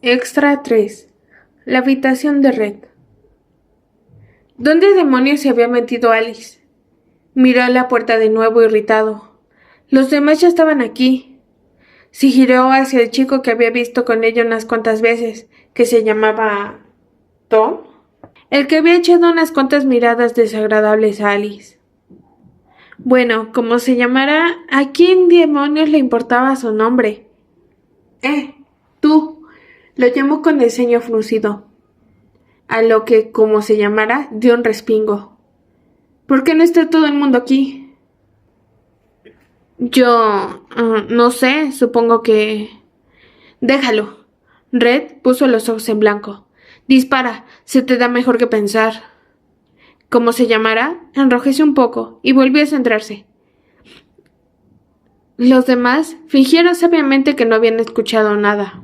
Extra 3. La habitación de Red. ¿Dónde demonios se había metido Alice? Miró a la puerta de nuevo irritado. Los demás ya estaban aquí. Se giró hacia el chico que había visto con ella unas cuantas veces, que se llamaba Tom, el que había echado unas cuantas miradas desagradables a Alice. Bueno, como se llamara, ¿a quién demonios le importaba su nombre? Tú, lo llamó con el ceño fruncido, a lo que, como se llamara, dio un respingo. ¿Por qué no está todo el mundo aquí? Yo... no sé, supongo que... Déjalo. Red puso los ojos en blanco. Dispara, se te da mejor que pensar. Como se llamara, enrojeció un poco y volvió a centrarse. Los demás fingieron sabiamente que no habían escuchado nada.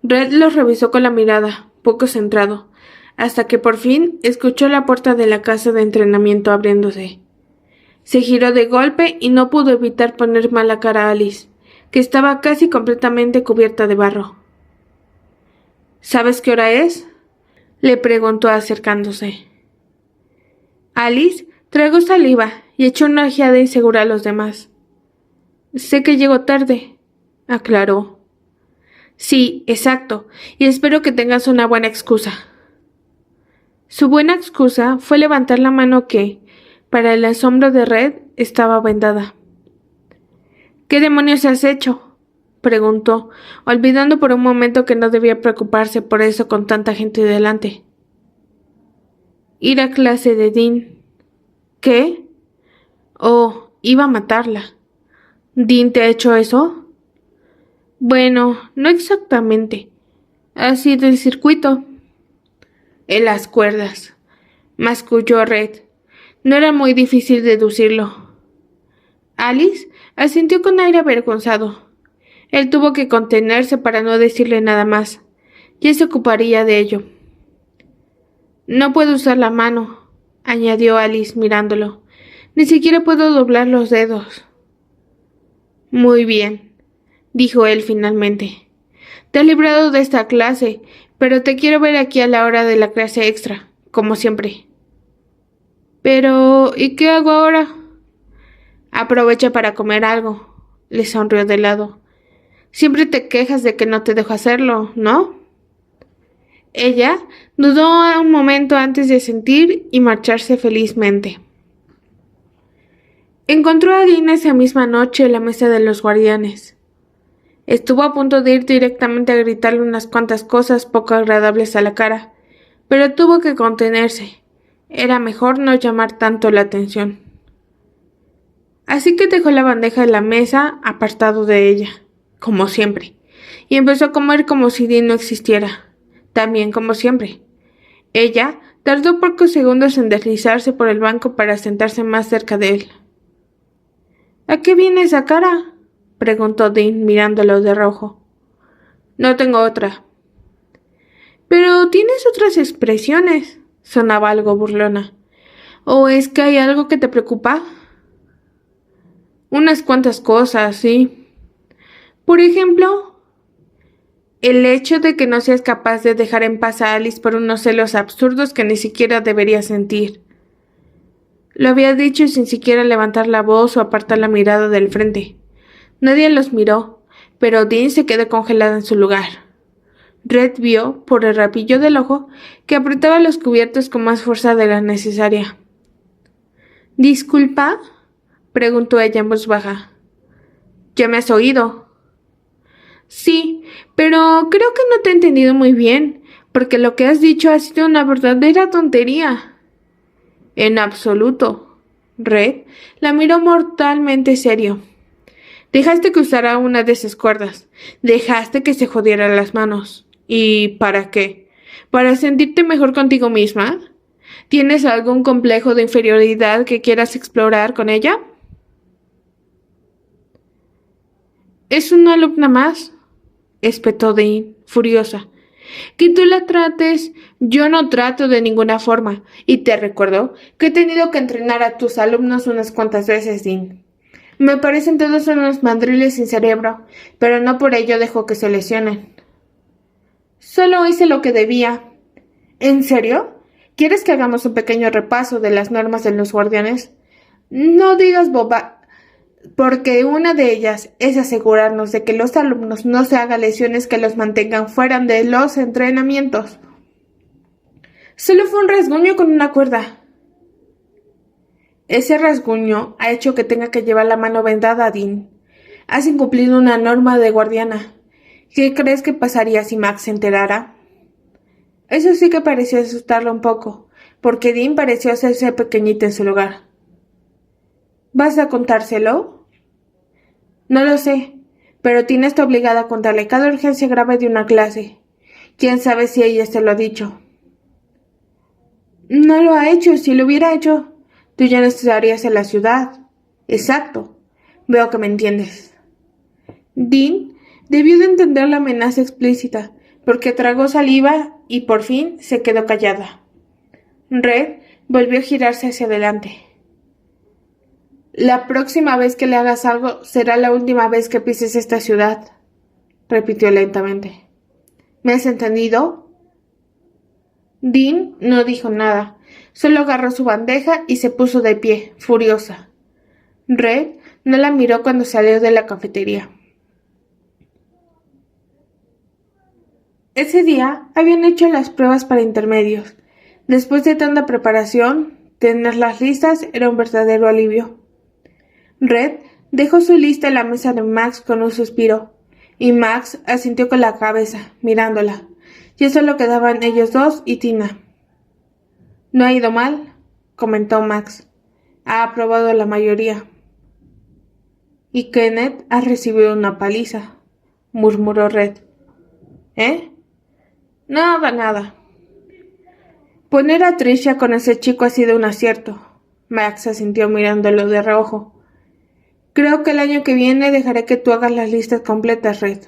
Red los revisó con la mirada, poco centrado, hasta que por fin escuchó la puerta de la casa de entrenamiento abriéndose. Se giró de golpe y no pudo evitar poner mala cara a Alice, que estaba casi completamente cubierta de barro. ¿Sabes qué hora es?, le preguntó acercándose. Alice tragó saliva y echó una ojeada insegura a los demás. Sé que llego tarde, aclaró. Sí, exacto, y espero que tengas una buena excusa. Su buena excusa fue levantar la mano que, para el asombro de Red, estaba vendada. ¿Qué demonios has hecho?, preguntó, olvidando por un momento que no debía preocuparse por eso con tanta gente delante. Ir a clase de Dean. ¿Qué? Oh, iba a matarla. ¿Dean te ha hecho eso? Bueno, no exactamente. Ha sido el circuito. En las cuerdas, masculló Red. No era muy difícil deducirlo. Alice asintió con aire avergonzado. Él tuvo que contenerse para no decirle nada más. Ya se ocuparía de ello. No puedo usar la mano, añadió Alice mirándolo. Ni siquiera puedo doblar los dedos. Muy bien, dijo él finalmente. Te has librado de esta clase, pero te quiero ver aquí a la hora de la clase extra, como siempre. Pero, ¿y qué hago ahora? Aprovecha para comer algo, le sonrió de lado. Siempre te quejas de que no te dejo hacerlo, ¿no? Ella dudó un momento antes de asentir y marcharse felizmente. Encontró a Dean esa misma noche en la mesa de los guardianes. Estuvo a punto de ir directamente a gritarle unas cuantas cosas poco agradables a la cara, pero tuvo que contenerse. Era mejor no llamar tanto la atención. Así que dejó la bandeja en la mesa, apartado de ella, como siempre, y empezó a comer como si Dean no existiera, también como siempre. Ella tardó pocos segundos en deslizarse por el banco para sentarse más cerca de él. ¿A qué viene esa cara?, preguntó Dean mirándolo de rojo. No tengo otra. Pero tienes otras expresiones, sonaba algo burlona. ¿O es que hay algo que te preocupa? Unas cuantas cosas, sí. Por ejemplo, el hecho de que no seas capaz de dejar en paz a Alice por unos celos absurdos que ni siquiera deberías sentir. Lo había dicho sin siquiera levantar la voz o apartar la mirada del frente. Nadie los miró, pero Dean se quedó congelada en su lugar. Red vio, por el rabillo del ojo, que apretaba los cubiertos con más fuerza de la necesaria. ¿Disculpa?, preguntó ella en voz baja. ¿Ya me has oído? Sí, pero creo que no te he entendido muy bien, porque lo que has dicho ha sido una verdadera tontería. En absoluto. Red la miró mortalmente serio. Dejaste que usara una de esas cuerdas. Dejaste que se jodiera las manos. ¿Y para qué? ¿Para sentirte mejor contigo misma? ¿Tienes algún complejo de inferioridad que quieras explorar con ella? Es una alumna más, espetó Dean, furiosa. Que tú la trates, yo no trato de ninguna forma, y te recuerdo que he tenido que entrenar a tus alumnos unas cuantas veces, Dean. Me parecen todos unos mandriles sin cerebro, pero no por ello dejo que se lesionen. Solo hice lo que debía. ¿En serio? ¿Quieres que hagamos un pequeño repaso de las normas de los guardianes? No digas boba, porque una de ellas es asegurarnos de que los alumnos no se hagan lesiones que los mantengan fuera de los entrenamientos. Solo fue un rasguño con una cuerda. Ese rasguño ha hecho que tenga que llevar la mano vendada, Dean. Has incumplido una norma de guardiana. ¿Qué crees que pasaría si Max se enterara? Eso sí que pareció asustarlo un poco, porque Dean pareció hacerse pequeñita en su lugar. ¿Vas a contárselo? No lo sé, pero Tina está obligada a contarle cada urgencia grave de una clase. ¿Quién sabe si ella se lo ha dicho? No lo ha hecho. Si lo hubiera hecho, tú ya no estarías en la ciudad. Exacto. Veo que me entiendes. Dean debió de entender la amenaza explícita, porque tragó saliva y por fin se quedó callada. Red volvió a girarse hacia adelante. La próxima vez que le hagas algo será la última vez que pises esta ciudad, repitió lentamente. ¿Me has entendido? Dean no dijo nada, solo agarró su bandeja y se puso de pie, furiosa. Red no la miró cuando salió de la cafetería. Ese día habían hecho las pruebas para intermedios. Después de tanta preparación, tenerlas listas era un verdadero alivio. Red dejó su lista en la mesa de Max con un suspiro, y Max asintió con la cabeza, mirándola. Ya solo quedaban ellos dos y Tina. «No ha ido mal», comentó Max. «Ha aprobado la mayoría». «Y Kenneth ha recibido una paliza», murmuró Red. «¿Eh?» Nada. Poner a Tricia con ese chico ha sido un acierto. Max asintió mirándolo de reojo. Creo que el año que viene dejaré que tú hagas las listas completas, Red.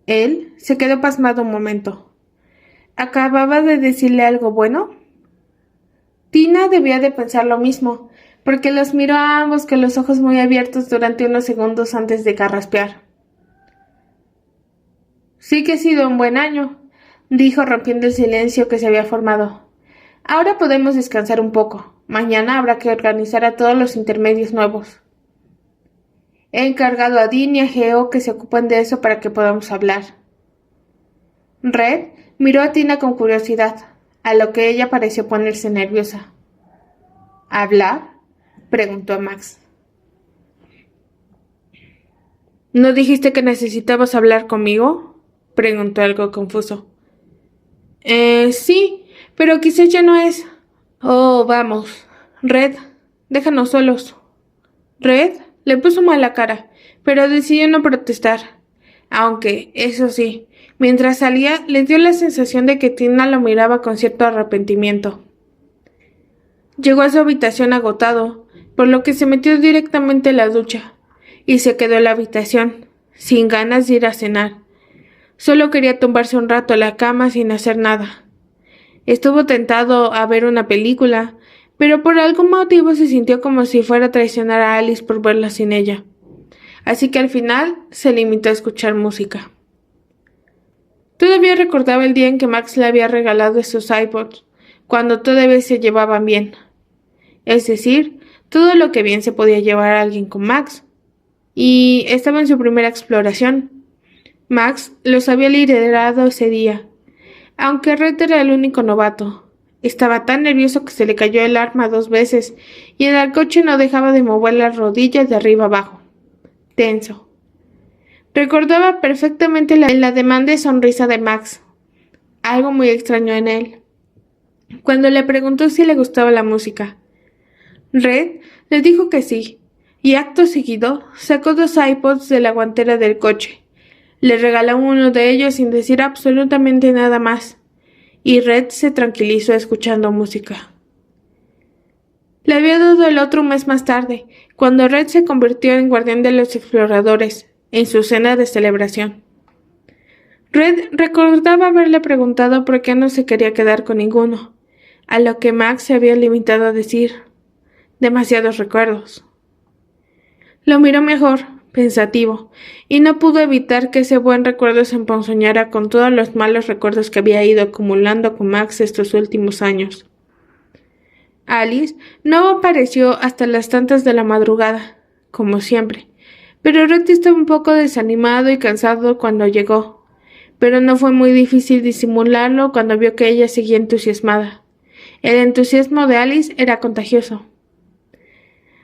Él se quedó pasmado un momento. ¿Acababa de decirle algo bueno? Tina debía de pensar lo mismo, porque los miró a ambos con los ojos muy abiertos durante unos segundos antes de carraspear. Sí que ha sido un buen año, dijo rompiendo el silencio que se había formado. Ahora podemos descansar un poco. Mañana habrá que organizar a todos los intermedios nuevos. He encargado a Dean y a Geo que se ocupen de eso para que podamos hablar. Red miró a Tina con curiosidad, a lo que ella pareció ponerse nerviosa. ¿Hablar?, preguntó a Max. ¿No dijiste que necesitabas hablar conmigo?, preguntó algo confuso. Sí, pero quizás ya no es. Oh, vamos. Red, déjanos solos. Red le puso mala cara, pero decidió no protestar. Aunque, eso sí, mientras salía le dio la sensación de que Tina lo miraba con cierto arrepentimiento. Llegó a su habitación agotado, por lo que se metió directamente en la ducha, y se quedó en la habitación, sin ganas de ir a cenar. Solo quería tumbarse un rato en la cama sin hacer nada. Estuvo tentado a ver una película, pero por algún motivo se sintió como si fuera a traicionar a Alice por verla sin ella. Así que al final se limitó a escuchar música. Todavía recordaba el día en que Max le había regalado esos iPods, cuando todavía se llevaban bien. Es decir, todo lo que bien se podía llevar a alguien con Max. Y estaba en su primera exploración. Max los había liderado ese día, aunque Red era el único novato. Estaba tan nervioso que se le cayó el arma 2 veces y en el coche no dejaba de mover las rodillas de arriba abajo. Tenso. Recordaba perfectamente la demanda y sonrisa de Max. Algo muy extraño en él. Cuando le preguntó si le gustaba la música, Red le dijo que sí, y acto seguido sacó 2 iPods de la guantera del coche. Le regaló uno de ellos sin decir absolutamente nada más, y Red se tranquilizó escuchando música. Le había dado el otro un mes más tarde, cuando Red se convirtió en guardián de los exploradores, en su cena de celebración. Red recordaba haberle preguntado por qué no se quería quedar con ninguno, a lo que Max se había limitado a decir: demasiados recuerdos. Lo miró mejor, pensativo, y no pudo evitar que ese buen recuerdo se emponzoñara con todos los malos recuerdos que había ido acumulando con Max estos últimos años. Alice no apareció hasta las tantas de la madrugada, como siempre, pero Red estaba un poco desanimado y cansado cuando llegó, pero no fue muy difícil disimularlo cuando vio que ella seguía entusiasmada. El entusiasmo de Alice era contagioso.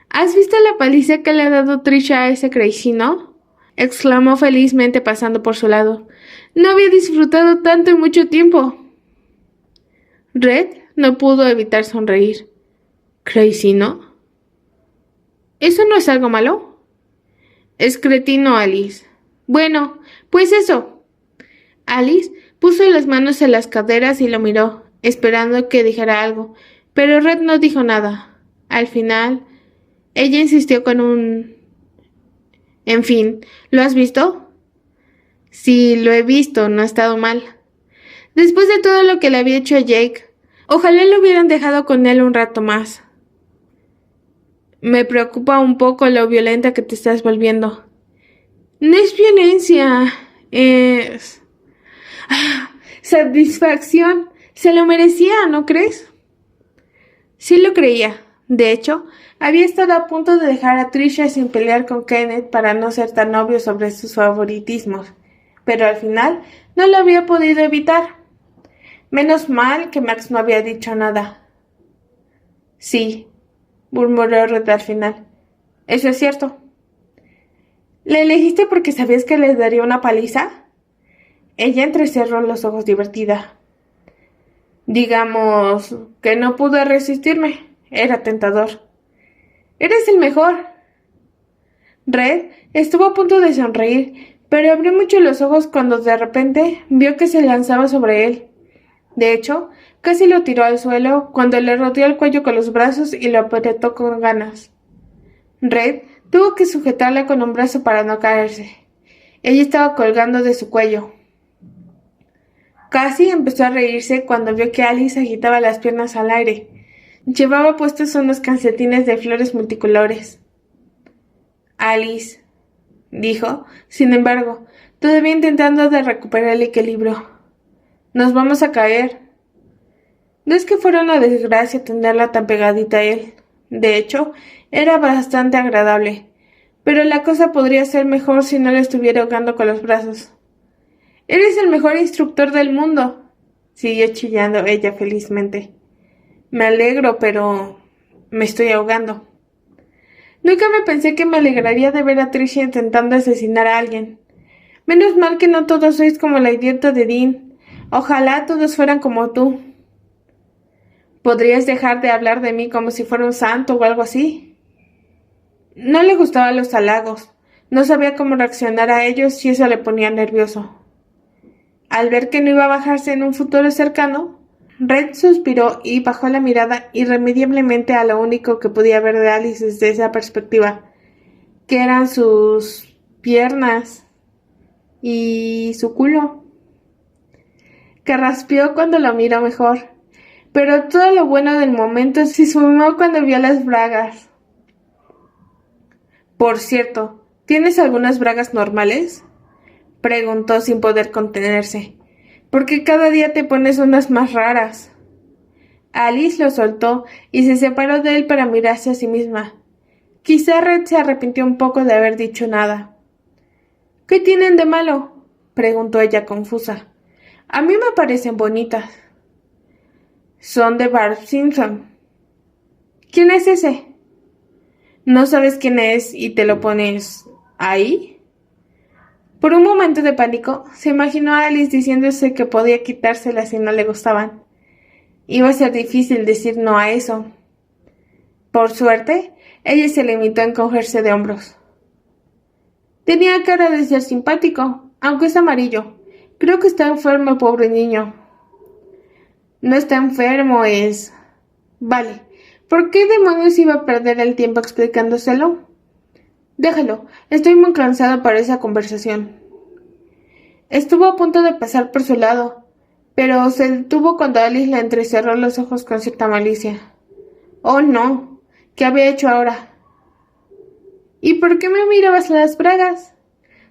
¿Has visto la paliza que le ha dado Trisha a ese crazy, no? Exclamó felizmente pasando por su lado. No había disfrutado tanto en mucho tiempo. Red no pudo evitar sonreír. ¿Crazy, no? ¿Eso no es algo malo? Es cretino, Alice. Bueno, pues eso. Alice puso las manos en las caderas y lo miró, esperando que dijera algo, pero Red no dijo nada. Al final, ella insistió con un... En fin, ¿lo has visto? Sí, lo he visto, no ha estado mal. Después de todo lo que le había hecho a Jake, ojalá lo hubieran dejado con él un rato más. Me preocupa un poco lo violenta que te estás volviendo. No es violencia, es... satisfacción. Se lo merecía, ¿no crees? Sí lo creía. De hecho, había estado a punto de dejar a Trisha sin pelear con Kenneth para no ser tan obvio sobre sus favoritismos, pero al final no lo había podido evitar. Menos mal que Max no había dicho nada. Sí, murmuró Red al final. Eso es cierto. ¿Le elegiste porque sabías que le daría una paliza? Ella entrecerró los ojos divertida. Digamos que no pude resistirme. Era tentador. Eres el mejor. Red estuvo a punto de sonreír, pero abrió mucho los ojos cuando de repente vio que se lanzaba sobre él. De hecho, casi lo tiró al suelo cuando le rodeó el cuello con los brazos y lo apretó con ganas. Red tuvo que sujetarla con un brazo para no caerse. Ella estaba colgando de su cuello. Casi empezó a reírse cuando vio que Alice agitaba las piernas al aire. Llevaba puestos unos calcetines de flores multicolores. Alice, dijo, sin embargo, todavía intentando de recuperar el equilibrio. Nos vamos a caer. No es que fuera una desgracia tenerla tan pegadita a él. De hecho, era bastante agradable. Pero la cosa podría ser mejor si no le estuviera ahogando con los brazos. Eres el mejor instructor del mundo, siguió chillando ella felizmente. Me alegro, pero me estoy ahogando. Nunca me pensé que me alegraría de ver a Tricia intentando asesinar a alguien. Menos mal que no todos sois como la idiota de Dean. Ojalá todos fueran como tú. ¿Podrías dejar de hablar de mí como si fuera un santo o algo así? No le gustaban los halagos. No sabía cómo reaccionar a ellos y eso le ponía nervioso. Al ver que no iba a bajarse en un futuro cercano, Red suspiró y bajó la mirada irremediablemente a lo único que podía ver de Alice desde esa perspectiva, que eran sus piernas y su culo. Carraspeó cuando lo miró mejor, pero todo lo bueno del momento se sumó cuando vio las bragas. Por cierto, ¿tienes algunas bragas normales?, preguntó sin poder contenerse. Porque cada día te pones unas más raras. Alice lo soltó y se separó de él para mirarse a sí misma. Quizá Red se arrepintió un poco de haber dicho nada. ¿Qué tienen de malo?, preguntó ella confusa. A mí me parecen bonitas. Son de Bart Simpson. ¿Quién es ese? ¿No sabes quién es y te lo pones ahí? Por un momento de pánico, se imaginó a Alice diciéndose que podía quitárselas si no le gustaban. Iba a ser difícil decir no a eso. Por suerte, ella se limitó a encogerse de hombros. Tenía cara de ser simpático, aunque es amarillo. Creo que está enfermo, pobre niño. No está enfermo, es... Vale, ¿por qué demonios iba a perder el tiempo explicándoselo? Déjalo, estoy muy cansado para esa conversación. Estuvo a punto de pasar por su lado, pero se detuvo cuando Alice le entrecerró los ojos con cierta malicia. Oh, no. ¿Qué había hecho ahora? ¿Y por qué me mirabas las bragas?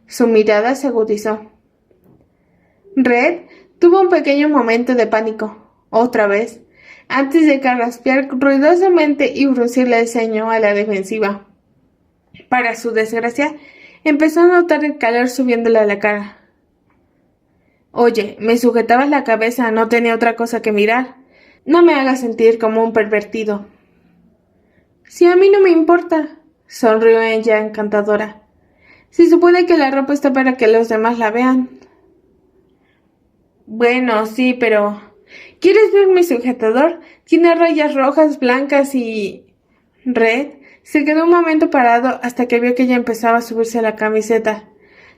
Su mirada se agudizó. Red tuvo un pequeño momento de pánico, otra vez, antes de carraspear ruidosamente y fruncirle el ceño a la defensiva. Para su desgracia, empezó a notar el calor subiéndole a la cara. Oye, me sujetabas la cabeza, no tenía otra cosa que mirar. No me hagas sentir como un pervertido. Si a mí no me importa, sonrió ella encantadora. Se supone que la ropa está para que los demás la vean. Bueno, sí, pero... ¿Quieres ver mi sujetador? Tiene rayas rojas, blancas y... Red se quedó un momento parado hasta que vio que ella empezaba a subirse a la camiseta.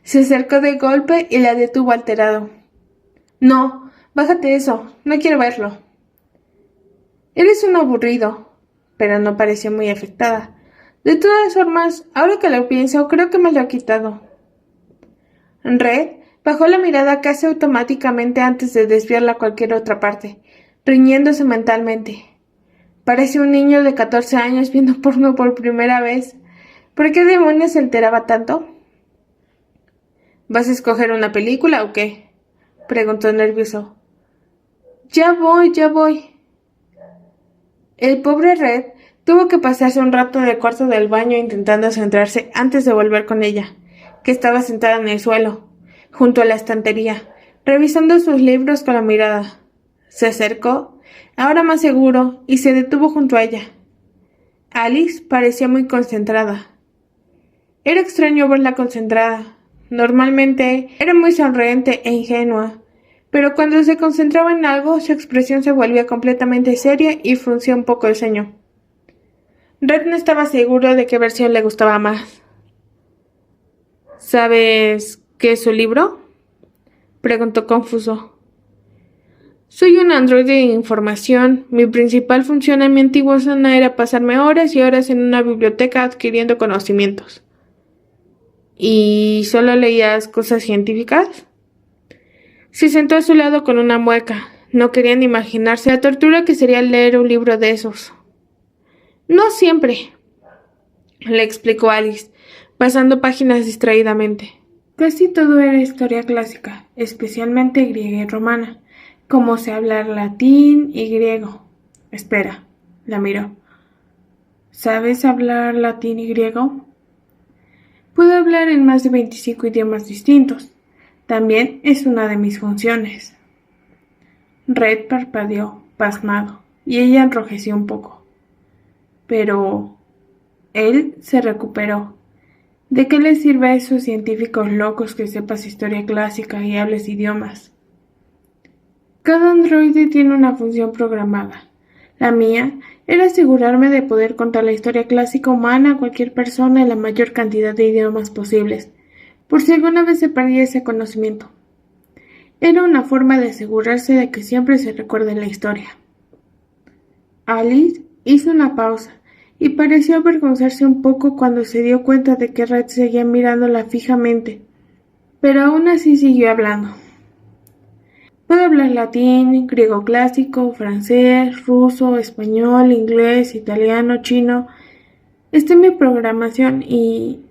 Se acercó de golpe y la detuvo alterado. No, bájate eso, no quiero verlo. Eres un aburrido, pero no pareció muy afectada. De todas formas, ahora que lo pienso, creo que me lo ha quitado. Red bajó la mirada casi automáticamente antes de desviarla a cualquier otra parte, riñéndose mentalmente. Parece un niño de 14 años viendo porno por primera vez. ¿Por qué demonios se enteraba tanto? ¿Vas a escoger una película o qué? Preguntó nervioso. Ya voy. El pobre Red tuvo que pasarse un rato en el cuarto del baño intentando centrarse antes de volver con ella, que estaba sentada en el suelo, junto a la estantería, revisando sus libros con la mirada. Se acercó, ahora más seguro, y se detuvo junto a ella. Alice parecía muy concentrada. Era extraño verla concentrada. Normalmente era muy sonriente e ingenua, pero cuando se concentraba en algo, su expresión se volvía completamente seria y fruncía un poco el ceño. Red no estaba seguro de qué versión le gustaba más. ¿Sabes qué es su libro? Preguntó confuso. Soy un androide de información. Mi principal función en mi antigua zona era pasarme horas y horas en una biblioteca adquiriendo conocimientos. ¿Y solo leías cosas científicas? Se sentó a su lado con una mueca. No querían imaginarse la tortura que sería leer un libro de esos. No siempre, le explicó Alice, pasando páginas distraídamente. Casi todo era historia clásica, especialmente griega y romana, como sé hablar latín y griego. Espera, la miró. ¿Sabes hablar latín y griego? Puedo hablar en más de 25 idiomas distintos. También es una de mis funciones. Red parpadeó, pasmado, y ella enrojeció un poco. Pero... él se recuperó. ¿De qué les sirve a esos científicos locos que sepas historia clásica y hables idiomas? Cada androide tiene una función programada. La mía era asegurarme de poder contar la historia clásica humana a cualquier persona en la mayor cantidad de idiomas posibles, por si alguna vez se perdía ese conocimiento. Era una forma de asegurarse de que siempre se recuerde la historia. Alice hizo una pausa y pareció avergonzarse un poco cuando se dio cuenta de que Red seguía mirándola fijamente, pero aún así siguió hablando. Puedo hablar latín, griego clásico, francés, ruso, español, inglés, italiano, chino. Está en mi programación y...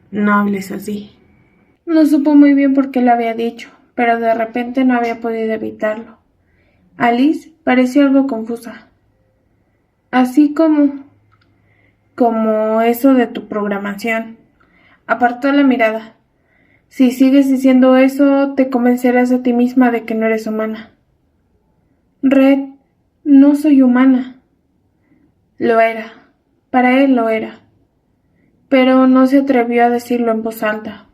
No hables así. No supo muy bien por qué lo había dicho, pero de repente no había podido evitarlo. Alice pareció algo confusa. Así como eso de tu programación. Apartó la mirada. Si sigues diciendo eso, te convencerás a ti misma de que no eres humana. Red, no soy humana. Lo era. Para él lo era. Pero no se atrevió a decirlo en voz alta.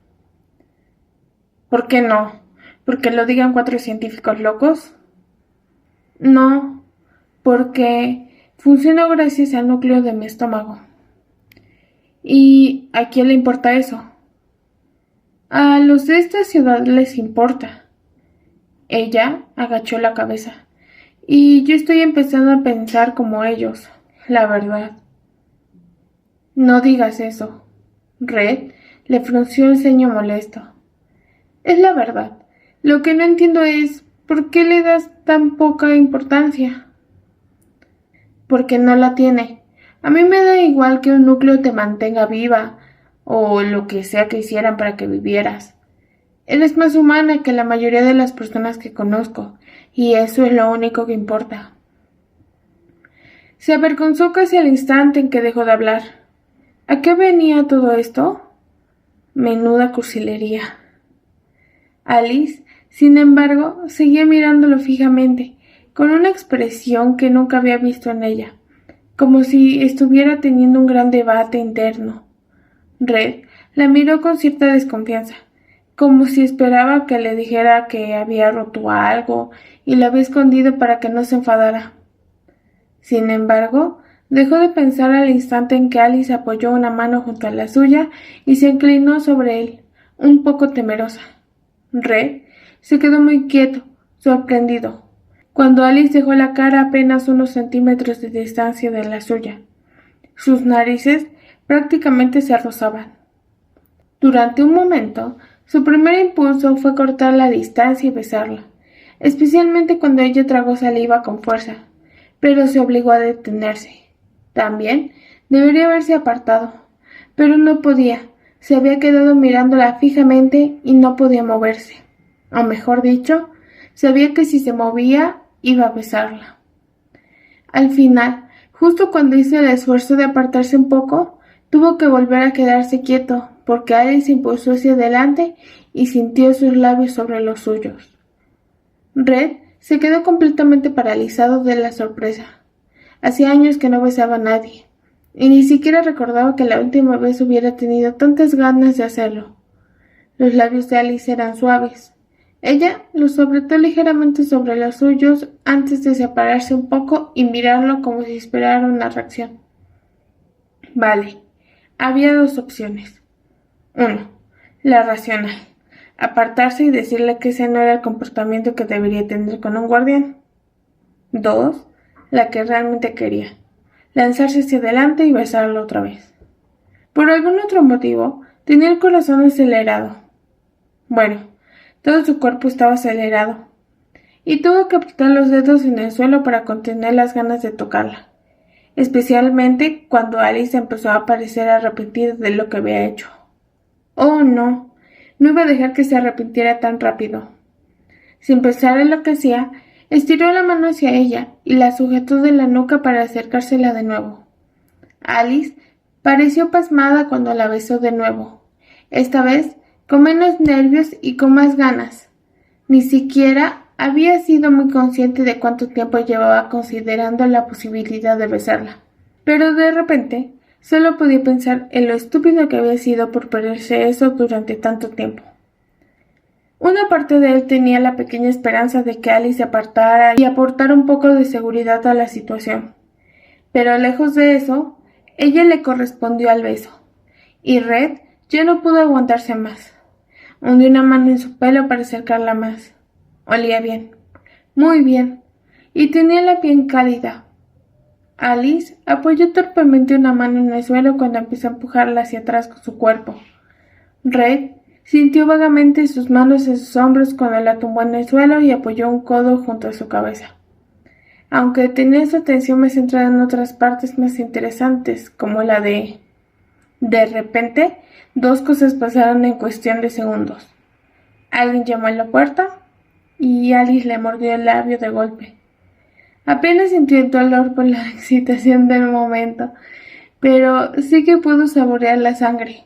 ¿Por qué no? ¿Porque lo digan 4 científicos locos? No, porque funciono gracias al núcleo de mi estómago. ¿Y a quién le importa eso? A los de esta ciudad les importa. Ella agachó la cabeza. Y yo estoy empezando a pensar como ellos, la verdad. No digas eso. Red le frunció el ceño molesto. Es la verdad. Lo que no entiendo es ¿por qué le das tan poca importancia? Porque no la tiene. A mí me da igual que un núcleo te mantenga viva, o lo que sea que hicieran para que vivieras. Eres más humana que la mayoría de las personas que conozco, y eso es lo único que importa. Se avergonzó casi al instante en que dejó de hablar. ¿A qué venía todo esto? Menuda cursilería. Alice, sin embargo, seguía mirándolo fijamente, con una expresión que nunca había visto en ella, como si estuviera teniendo un gran debate interno. Red la miró con cierta desconfianza, como si esperaba que le dijera que había roto algo y lo había escondido para que no se enfadara. Sin embargo, dejó de pensar al instante en que Alice apoyó una mano junto a la suya y se inclinó sobre él, un poco temerosa. Red se quedó muy quieto, sorprendido, cuando Alice dejó la cara a apenas unos centímetros de distancia de la suya. Sus narices prácticamente se rozaban. Durante un momento, su primer impulso fue cortar la distancia y besarla, especialmente cuando ella tragó saliva con fuerza, pero se obligó a detenerse. También debería haberse apartado, pero no podía. Se había quedado mirándola fijamente y no podía moverse. O mejor dicho, sabía que si se movía, iba a besarla. Al final, justo cuando hizo el esfuerzo de apartarse un poco, tuvo que volver a quedarse quieto, porque Alice se impulsó hacia adelante y sintió sus labios sobre los suyos. Red se quedó completamente paralizado de la sorpresa. Hacía años que no besaba a nadie, y ni siquiera recordaba que la última vez hubiera tenido tantas ganas de hacerlo. Los labios de Alice eran suaves. Ella los apretó ligeramente sobre los suyos antes de separarse un poco y mirarlo como si esperara una reacción. Vale, había dos opciones. 1. La racional. Apartarse y decirle que ese no era el comportamiento que debería tener con un guardián. 2. La que realmente quería. Lanzarse hacia adelante y besarlo otra vez. Por algún otro motivo, tenía el corazón acelerado. Bueno, todo su cuerpo estaba acelerado, y tuvo que apretar los dedos en el suelo para contener las ganas de tocarla, especialmente cuando Alice empezó a parecer arrepentida de lo que había hecho. Oh, no, no iba a dejar que se arrepintiera tan rápido. Sin pensar en lo que hacía, estiró la mano hacia ella y la sujetó de la nuca para acercársela de nuevo. Alice pareció pasmada cuando la besó de nuevo, esta vez con menos nervios y con más ganas. Ni siquiera había sido muy consciente de cuánto tiempo llevaba considerando la posibilidad de besarla. Pero de repente, solo podía pensar en lo estúpido que había sido por perderse eso durante tanto tiempo. Una parte de él tenía la pequeña esperanza de que Alice se apartara y aportara un poco de seguridad a la situación. Pero lejos de eso, ella le correspondió al beso, y Red ya no pudo aguantarse más. Hundió una mano en su pelo para acercarla más. Olía bien, muy bien, y tenía la piel cálida. Alice apoyó torpemente una mano en el suelo cuando empezó a empujarla hacia atrás con su cuerpo. Red sintió vagamente sus manos en sus hombros cuando la tumbó en el suelo y apoyó un codo junto a su cabeza. Aunque tenía su atención más centrada en otras partes más interesantes, como la de... De repente, dos cosas pasaron en cuestión de segundos. Alguien llamó a la puerta y Alice le mordió el labio de golpe. Apenas sintió el dolor por la excitación del momento, pero sí que pudo saborear la sangre.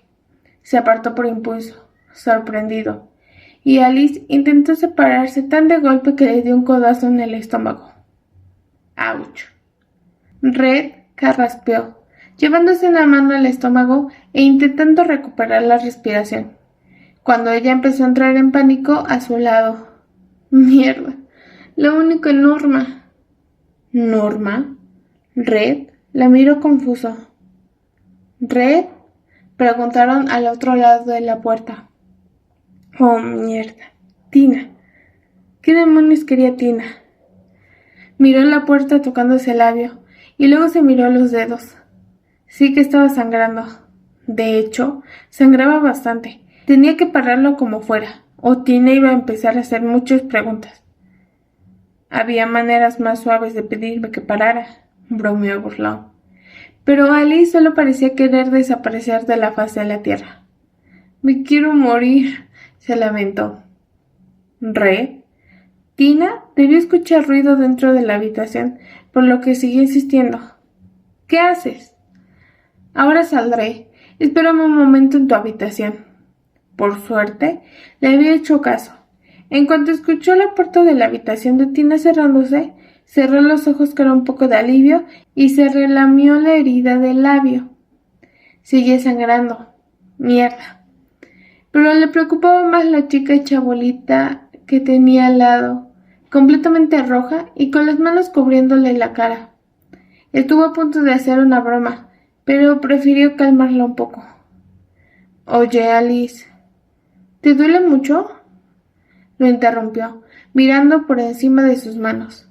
Se apartó por impulso, sorprendido, y Alice intentó separarse tan de golpe que le dio un codazo en el estómago. ¡Auch! Red carraspeó, llevándose una mano al estómago e intentando recuperar la respiración, cuando ella empezó a entrar en pánico a su lado. ¡Mierda! Lo único es Norma. ¿Norma? Red la miró confuso. ¿Red? Preguntaron al otro lado de la puerta. Oh, mierda. Tina. ¿Qué demonios quería Tina? Miró la puerta tocándose el labio y luego se miró los dedos. Sí que estaba sangrando. De hecho, sangraba bastante. Tenía que pararlo como fuera, o Tina iba a empezar a hacer muchas preguntas. Había maneras más suaves de pedirme que parara, bromeó burlón. pero Alice solo parecía querer desaparecer de la faz de la tierra. «Me quiero morir», se lamentó. «Red». Tina debió escuchar ruido dentro de la habitación, por lo que siguió insistiendo. «¿Qué haces?» «Ahora saldré. Espérame un momento en tu habitación». Por suerte, le había hecho caso. En cuanto escuchó la puerta de la habitación de Tina cerrándose, cerró los ojos con un poco de alivio y se relamió la herida del labio. Seguía sangrando. Mierda. Pero le preocupaba más la chica hecha bolita que tenía al lado, completamente roja y con las manos cubriéndole la cara. Estuvo a punto de hacer una broma, pero prefirió calmarla un poco. «Oye, Alice, ¿te duele mucho?», lo interrumpió, mirando por encima de sus manos.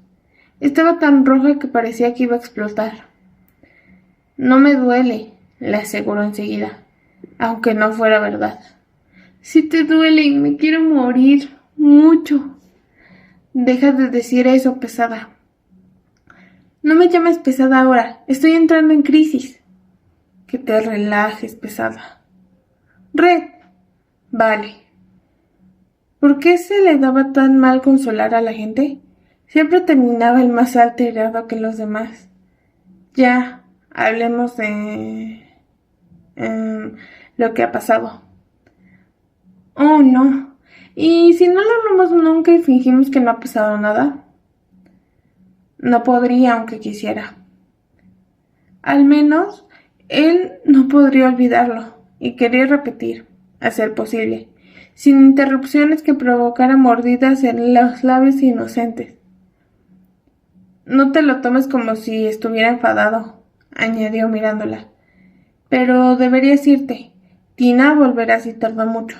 Estaba tan roja que parecía que iba a explotar. «No me duele», le aseguró enseguida, aunque no fuera verdad. «Sí te duele y me quiero morir, mucho». «Deja de decir eso, pesada». «No me llames pesada ahora, estoy entrando en crisis». «Que te relajes, pesada». «Red». «Vale». ¿Por qué se le daba tan mal consolar a la gente? Siempre terminaba el más alterado que los demás. Ya, hablemos de lo que ha pasado. Oh, no. ¿Y si no lo hablamos nunca y fingimos que no ha pasado nada? No podría, aunque quisiera. Al menos, él no podría olvidarlo, y quería repetir, a ser posible, sin interrupciones que provocaran mordidas en los labios inocentes. «No te lo tomes como si estuviera enfadado», añadió mirándola. «Pero deberías irte. Tina volverá si tarda mucho».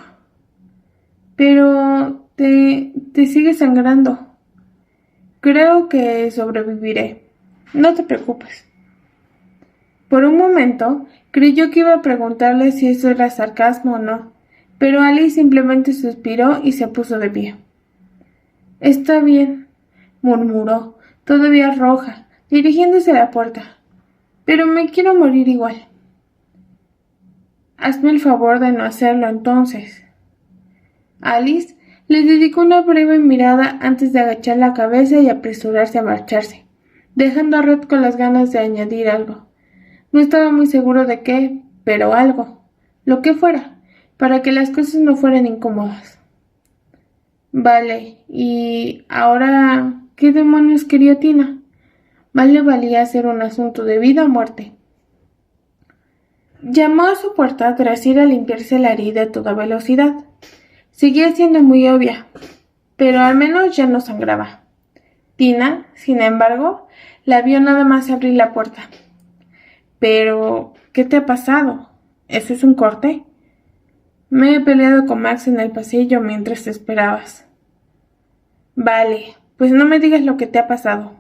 «Pero te sigue sangrando». «Creo que sobreviviré. No te preocupes». Por un momento creyó que iba a preguntarle si eso era sarcasmo o no, pero Alice simplemente suspiró y se puso de pie. «Está bien», murmuró, todavía roja, dirigiéndose a la puerta. «Pero me quiero morir igual». «Hazme el favor de no hacerlo entonces». Alice le dedicó una breve mirada antes de agachar la cabeza y apresurarse a marcharse, dejando a Red con las ganas de añadir algo. No estaba muy seguro de qué, pero algo, lo que fuera, para que las cosas no fueran incómodas. Vale, ¿y ahora qué demonios quería Tina? Más le valía hacer un asunto de vida o muerte. Llamó a su puerta tras ir a limpiarse la herida a toda velocidad. Seguía siendo muy obvia, pero al menos ya no sangraba. Tina, sin embargo, la vio nada más abrir la puerta. «¿Pero qué te ha pasado? ¿Eso es un corte?» «Me he peleado con Max en el pasillo mientras te esperabas». «Vale, pues no me digas lo que te ha pasado».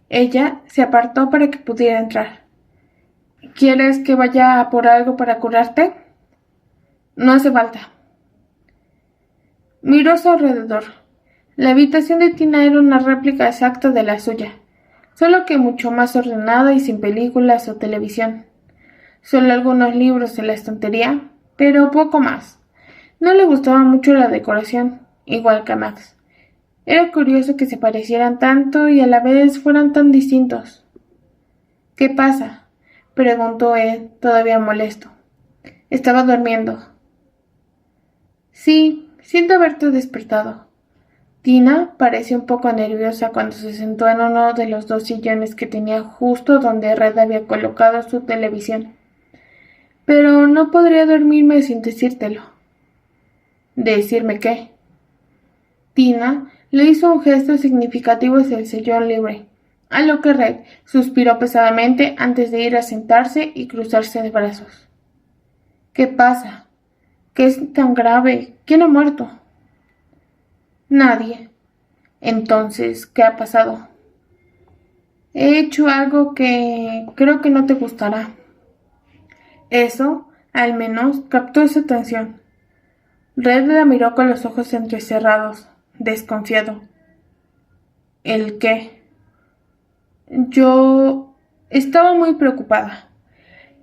Ella se apartó para que pudiera entrar. «¿Quieres que vaya a por algo para curarte?» «No hace falta». Miró a su alrededor. La habitación de Tina era una réplica exacta de la suya, solo que mucho más ordenada y sin películas o televisión. Solo algunos libros en la estantería, pero poco más. No le gustaba mucho la decoración, igual que a Max. Era curioso que se parecieran tanto y a la vez fueran tan distintos. «¿Qué pasa?», preguntó él, todavía molesto. «Estaba durmiendo». «Sí, siento haberte despertado». Tina pareció un poco nerviosa cuando se sentó en uno de los dos sillones que tenía justo donde Red había colocado su televisión. «Pero no podría dormirme sin decírtelo». «¿Decirme qué?». Tina le hizo un gesto significativo hacia el sillón libre, a lo que Red suspiró pesadamente antes de ir a sentarse y cruzarse de brazos. «¿Qué pasa? ¿Qué es tan grave? ¿Quién ha muerto?» «Nadie». «Entonces, ¿qué ha pasado?» «He hecho algo que creo que no te gustará». Eso, al menos, captó su atención. Red la miró con los ojos entrecerrados, desconfiado. «¿El qué?» Estaba muy preocupada.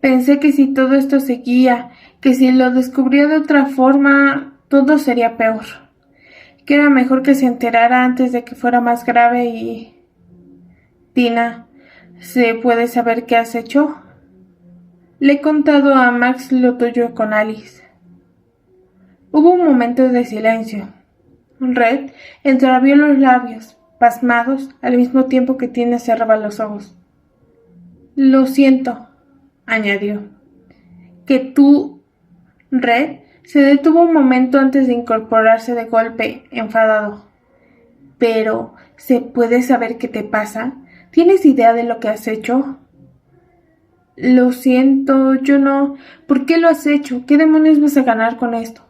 Pensé que si todo esto seguía, que si lo descubría de otra forma, todo sería peor. Que era mejor que se enterara antes de que fuera más grave y... Tina, ¿se puede saber qué has hecho? Le he contado a Max lo tuyo con Alice. Hubo un momento de silencio. Red entreabrió los labios, pasmados, al mismo tiempo que Tina cerraba los ojos. Lo siento, añadió. Que tú... Red se detuvo un momento antes de incorporarse de golpe, enfadado. Pero, ¿se puede saber qué te pasa? ¿Tienes idea de lo que has hecho? Lo siento, yo no... ¿Por qué lo has hecho? ¿Qué demonios vas a ganar con esto?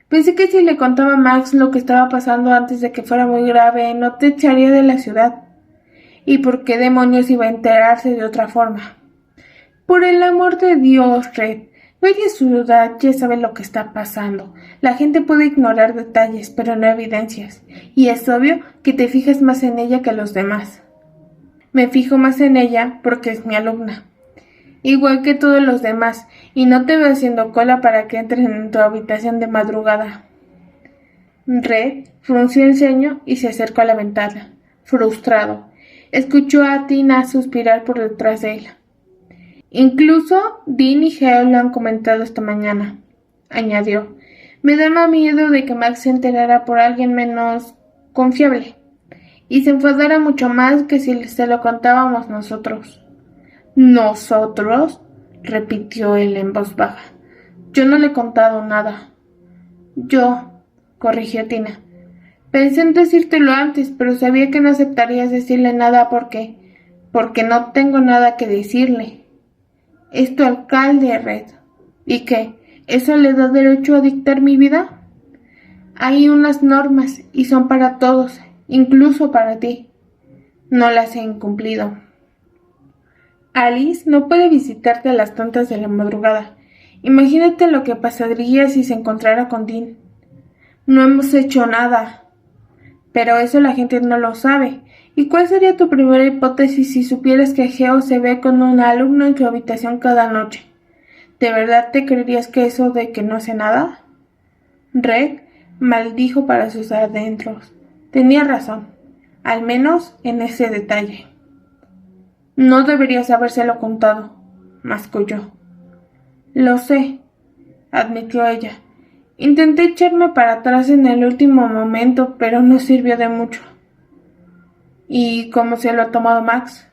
Pensé que si le contaba a Max lo que estaba pasando antes de que fuera muy grave, no te echaría de la ciudad. ¿Y por qué demonios iba a enterarse de otra forma? Por el amor de Dios, Red. Media ciudad ya sabe lo que está pasando. La gente puede ignorar detalles, pero no evidencias. Y es obvio que te fijas más en ella que en los demás. Me fijo más en ella porque es mi alumna. Igual que todos los demás, y no te veo haciendo cola para que entres en tu habitación de madrugada. Red frunció el ceño y se acercó a la ventana, frustrado. Escuchó a Tina suspirar por detrás de él. Incluso Dean y Geo lo han comentado esta mañana, añadió. Me da más miedo de que Max se enterara por alguien menos confiable y se enfadara mucho más que si se lo contábamos nosotros. ¿Nosotros? Repitió él en voz baja. Yo no le he contado nada. Yo, corrigió Tina. Pensé en decírtelo antes, pero sabía que no aceptarías decirle nada porque no tengo nada que decirle. Es tu alcalde, Red. ¿Y qué? ¿Eso le da derecho a dictar mi vida? Hay unas normas y son para todos, incluso para ti. No las he incumplido. Alice no puede visitarte a las tantas de la madrugada. Imagínate lo que pasaría si se encontrara con Dean. No hemos hecho nada. Pero eso la gente no lo sabe. ¿Y cuál sería tu primera hipótesis si supieras que Geo se ve con un alumno en su habitación cada noche? ¿De verdad te creerías que eso de que no hace nada? Red maldijo para sus adentros. Tenía razón, al menos en ese detalle. No deberías habérselo contado, masculló. Lo sé, admitió ella. Intenté echarme para atrás en el último momento, pero no sirvió de mucho. ¿Y cómo se lo ha tomado Max?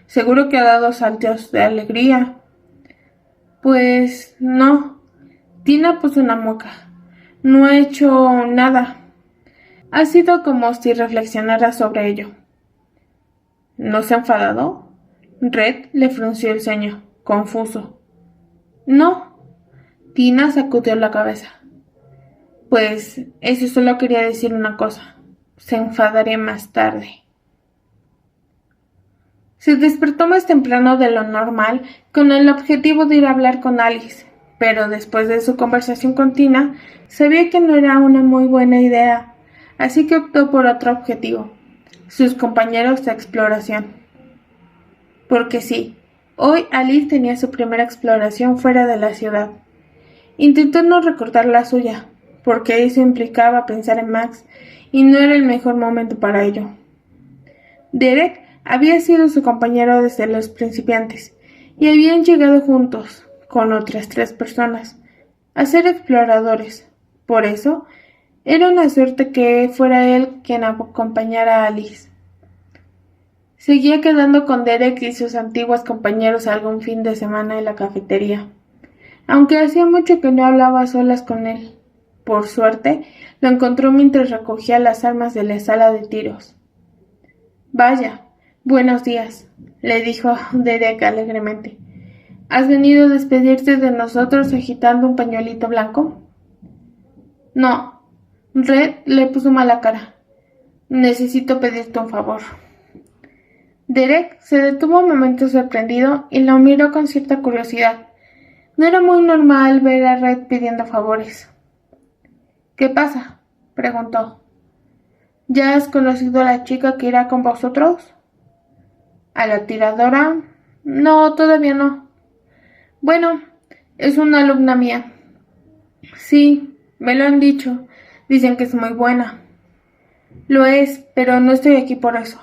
Seguro que ha dado saltos de alegría. Pues no. Tina puso una mueca. No ha hecho nada. Ha sido como si reflexionara sobre ello. ¿No se ha enfadado? Red le frunció el ceño, confuso. No. Tina sacudió la cabeza. Pues eso solo quería decir una cosa. Se enfadaría más tarde. Se despertó más temprano de lo normal con el objetivo de ir a hablar con Alice, pero después de su conversación con Tina, sabía que no era una muy buena idea, así que optó por otro objetivo, sus compañeros de exploración. Porque sí, hoy Alice tenía su primera exploración fuera de la ciudad. Intentó no recordar la suya, porque eso implicaba pensar en Max, y no era el mejor momento para ello. Derek había sido su compañero desde los principiantes, y habían llegado juntos, con otras 3 personas, a ser exploradores. Por eso, era una suerte que fuera él quien acompañara a Alice. Seguía quedando con Derek y sus antiguos compañeros algún fin de semana en la cafetería, aunque hacía mucho que no hablaba a solas con él. Por suerte, lo encontró mientras recogía las armas de la sala de tiros. Vaya, buenos días, le dijo Derek alegremente. ¿Has venido a despedirte de nosotros agitando un pañuelito blanco? No, Red le puso mala cara. Necesito pedirte un favor. Derek se detuvo un momento sorprendido y lo miró con cierta curiosidad. No era muy normal ver a Red pidiendo favores. ¿Qué pasa? Preguntó. ¿Ya has conocido a la chica que irá con vosotros? ¿A la tiradora? No, todavía no. Bueno, es una alumna mía. Sí, me lo han dicho. Dicen que es muy buena. Lo es, pero no estoy aquí por eso.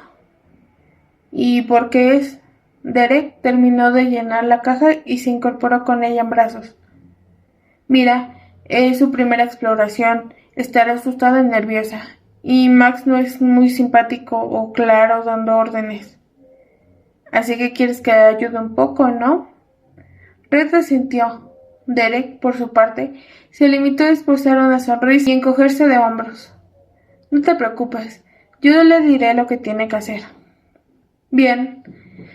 ¿Y por qué es? Derek terminó de llenar la caja y se incorporó con ella en brazos. Mira, es su primera exploración. Estará asustada y nerviosa. Y Max no es muy simpático o claro dando órdenes. Así que quieres que ayude un poco, ¿no? Red asintió. Derek, por su parte, se limitó a esbozar una sonrisa y encogerse de hombros. No te preocupes, yo le diré lo que tiene que hacer. Bien.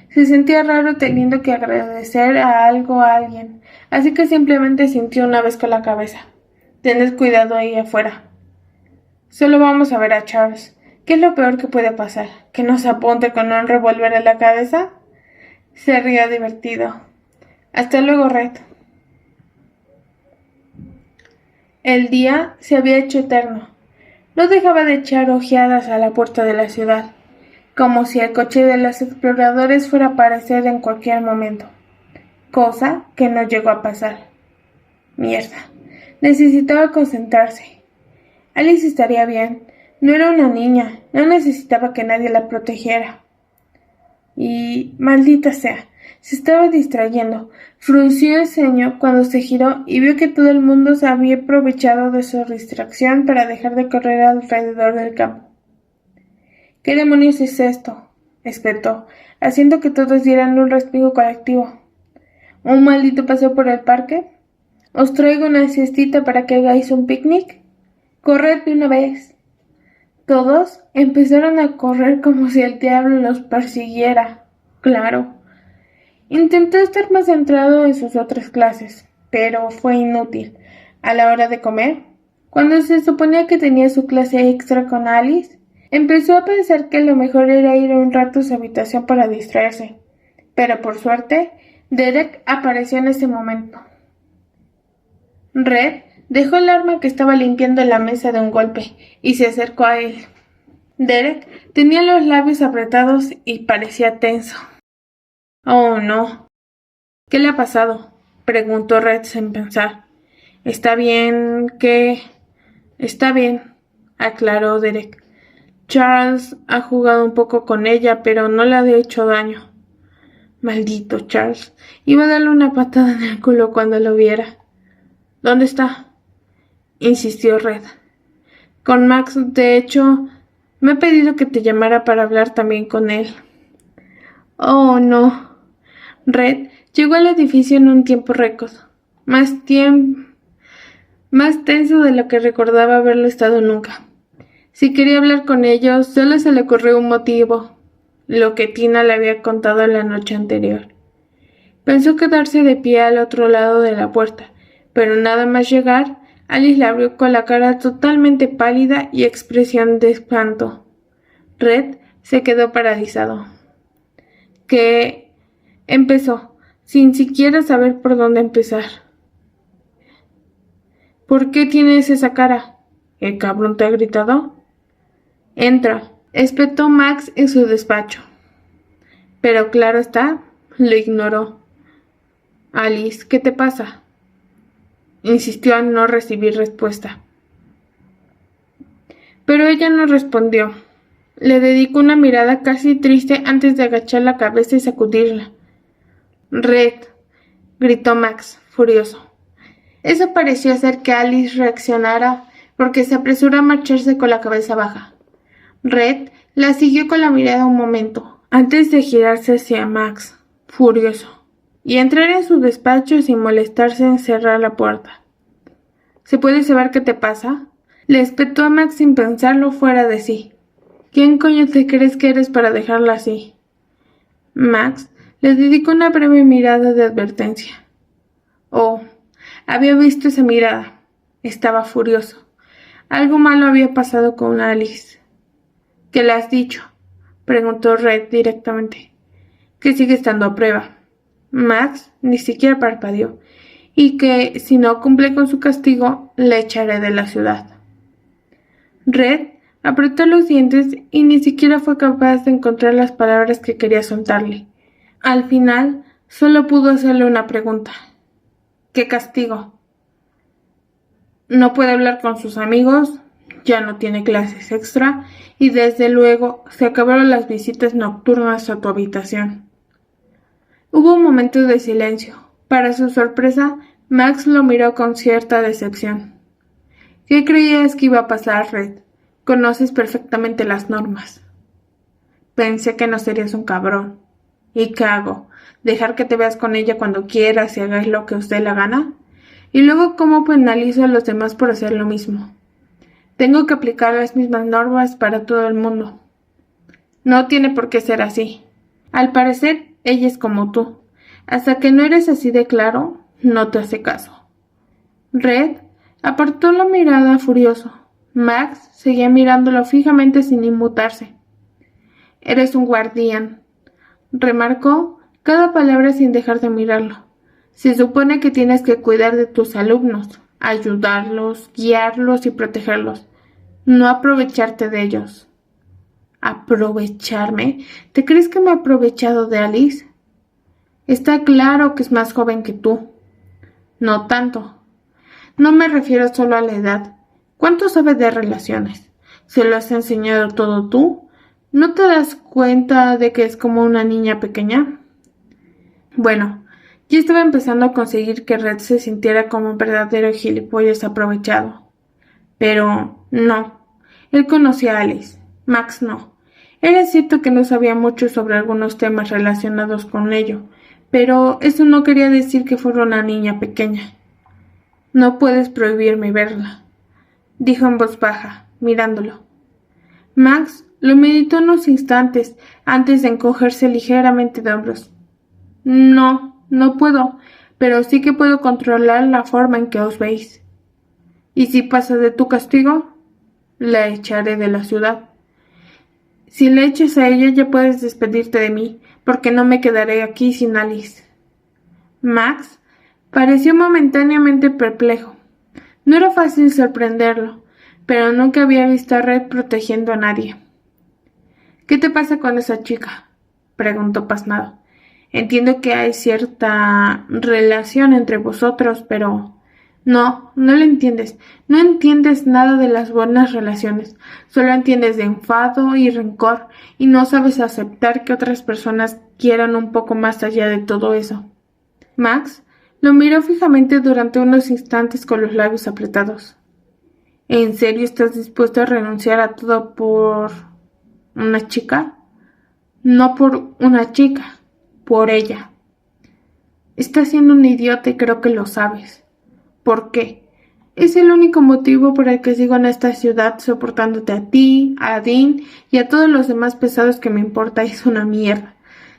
Se sentía raro teniendo que agradecer a algo a alguien, así que simplemente sintió una vez con la cabeza. Tened cuidado ahí afuera. Solo vamos a ver a Charles. ¿Qué es lo peor que puede pasar? ¿Que nos apunte con un revólver en la cabeza? Se rió divertido. Hasta luego, Red. El día se había hecho eterno. No dejaba de echar ojeadas a la puerta de la ciudad, como si el coche de los exploradores fuera a aparecer en cualquier momento, cosa que no llegó a pasar. Mierda. Necesitaba concentrarse. Alice estaría bien. No era una niña. No necesitaba que nadie la protegiera. Y, maldita sea, se estaba distrayendo. Frunció el ceño cuando se giró y vio que todo el mundo se había aprovechado de su distracción para dejar de correr alrededor del campo. ¿Qué demonios es esto?, espetó, haciendo que todos dieran un respiro colectivo. ¿Un maldito paseo por el parque? ¿Os traigo una siestita para que hagáis un picnic? ¡Corred de una vez! Todos empezaron a correr como si el diablo los persiguiera. Claro. Intentó estar más centrado en sus otras clases, pero fue inútil. A la hora de comer, cuando se suponía que tenía su clase extra con Alice, empezó a pensar que lo mejor era ir un rato a su habitación para distraerse. Pero por suerte, Derek apareció en ese momento. Red dejó el arma que estaba limpiando en la mesa de un golpe y se acercó a él. Derek tenía los labios apretados y parecía tenso. Oh, no. ¿Qué le ha pasado?, preguntó Red sin pensar. ¿Está bien que...? Está bien, aclaró Derek. Charles ha jugado un poco con ella, pero no le ha hecho daño. Maldito Charles. Iba a darle una patada en el culo cuando lo viera. ¿Dónde está?, insistió Red. Con Max, de hecho, me ha pedido que te llamara para hablar también con él. Oh, no. Red llegó al edificio en un tiempo récord. Más tenso de lo que recordaba haberlo estado nunca. Si quería hablar con ellos, solo se le ocurrió un motivo, lo que Tina le había contado la noche anterior. Pensó quedarse de pie al otro lado de la puerta, pero nada más llegar, Alice la abrió con la cara totalmente pálida y expresión de espanto. Red se quedó paralizado. ¿Qué? Empezó, sin siquiera saber por dónde empezar. ¿Por qué tienes esa cara? ¿El cabrón te ha gritado? Entra, espetó Max en su despacho. Pero claro está, lo ignoró. Alice, ¿qué te pasa?, insistió al no recibir respuesta. Pero ella no respondió. Le dedicó una mirada casi triste antes de agachar la cabeza y sacudirla. Red, gritó Max, furioso. Eso pareció hacer que Alice reaccionara, porque se apresuró a marcharse con la cabeza baja. Red la siguió con la mirada un momento, antes de girarse hacia Max, furioso, y entrar en su despacho sin molestarse en cerrar la puerta. ¿Se puede saber qué te pasa?, le espetó a Max sin pensarlo, fuera de sí. ¿Quién coño te crees que eres para dejarla así? Max le dedicó una breve mirada de advertencia. Oh, había visto esa mirada. Estaba furioso. Algo malo había pasado con Alice. ¿Qué le has dicho?, preguntó Red directamente. Que sigue estando a prueba. Max ni siquiera parpadeó, y que, si no cumple con su castigo, le echaré de la ciudad. Red apretó los dientes y ni siquiera fue capaz de encontrar las palabras que quería soltarle. Al final, solo pudo hacerle una pregunta. ¿Qué castigo? No puede hablar con sus amigos, ya no tiene clases extra y desde luego se acabaron las visitas nocturnas a tu habitación. Hubo un momento de silencio. Para su sorpresa, Max lo miró con cierta decepción. ¿Qué creías que iba a pasar, Red? Conoces perfectamente las normas. Pensé que no serías un cabrón. ¿Y qué hago? ¿Dejar que te veas con ella cuando quieras y hagáis lo que os dé la gana? ¿Y luego cómo penalizo a los demás por hacer lo mismo? Tengo que aplicar las mismas normas para todo el mundo. No tiene por qué ser así. Al parecer, ella es como tú. Hasta que no eres así de claro, no te hace caso. Red apartó la mirada furioso. Max seguía mirándolo fijamente sin inmutarse. Eres un guardián, remarcó cada palabra sin dejar de mirarlo. Se supone que tienes que cuidar de tus alumnos, ayudarlos, guiarlos y protegerlos, no aprovecharte de ellos. ¿Aprovecharme? ¿Te crees que me he aprovechado de Alice? Está claro que es más joven que tú. No tanto. No me refiero solo a la edad. ¿Cuánto sabes de relaciones? ¿Se lo has enseñado todo tú? ¿No te das cuenta de que es como una niña pequeña? Bueno, ya estaba empezando a conseguir que Red se sintiera como un verdadero gilipollas aprovechado. Pero no. Él conocía a Alice. Max no. Era cierto que no sabía mucho sobre algunos temas relacionados con ello, pero eso no quería decir que fuera una niña pequeña. No puedes prohibirme verla, dijo en voz baja, mirándolo. Max lo meditó unos instantes antes de encogerse ligeramente de hombros. No, no puedo, pero sí que puedo controlar la forma en que os veis. ¿Y si pasa de tu castigo? La echaré de la ciudad. Si le echas a ella ya puedes despedirte de mí, porque no me quedaré aquí sin Alice. Max pareció momentáneamente perplejo. No era fácil sorprenderlo, pero nunca había visto a Red protegiendo a nadie. ¿Qué te pasa con esa chica? Preguntó pasmado. Entiendo que hay cierta relación entre vosotros, pero... No, no lo entiendes. No entiendes nada de las buenas relaciones. Solo entiendes de enfado y rencor, y no sabes aceptar que otras personas quieran un poco más allá de todo eso. Max lo miró fijamente durante unos instantes con los labios apretados. ¿En serio estás dispuesto a renunciar a todo por una chica? No por una chica, por ella. Estás siendo un idiota y creo que lo sabes. ¿Por qué? Es el único motivo por el que sigo en esta ciudad soportándote a ti, a Dean y a todos los demás pesados que me importáis una mierda.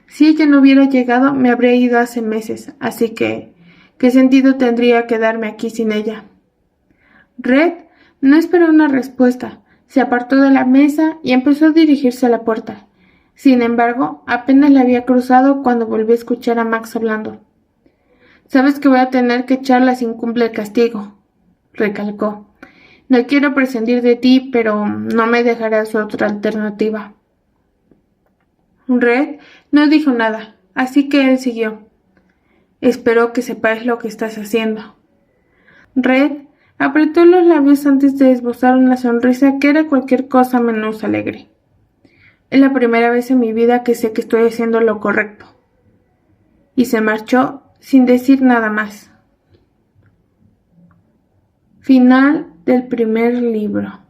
Si ella no hubiera llegado, me habría ido hace meses, así que... ¿qué sentido tendría quedarme aquí sin ella? Red no esperó una respuesta. Se apartó de la mesa y empezó a dirigirse a la puerta. Sin embargo, apenas la había cruzado cuando volvió a escuchar a Max hablando. «Sabes que voy a tener que echarla sin cumple el castigo», recalcó. «No quiero prescindir de ti, pero no me dejarás otra alternativa». Red no dijo nada, así que él siguió. «Espero que sepáis lo que estás haciendo». Red apretó los labios antes de esbozar una sonrisa que era cualquier cosa menos alegre. «Es la primera vez en mi vida que sé que estoy haciendo lo correcto». Y se marchó sin decir nada más. Final del primer libro.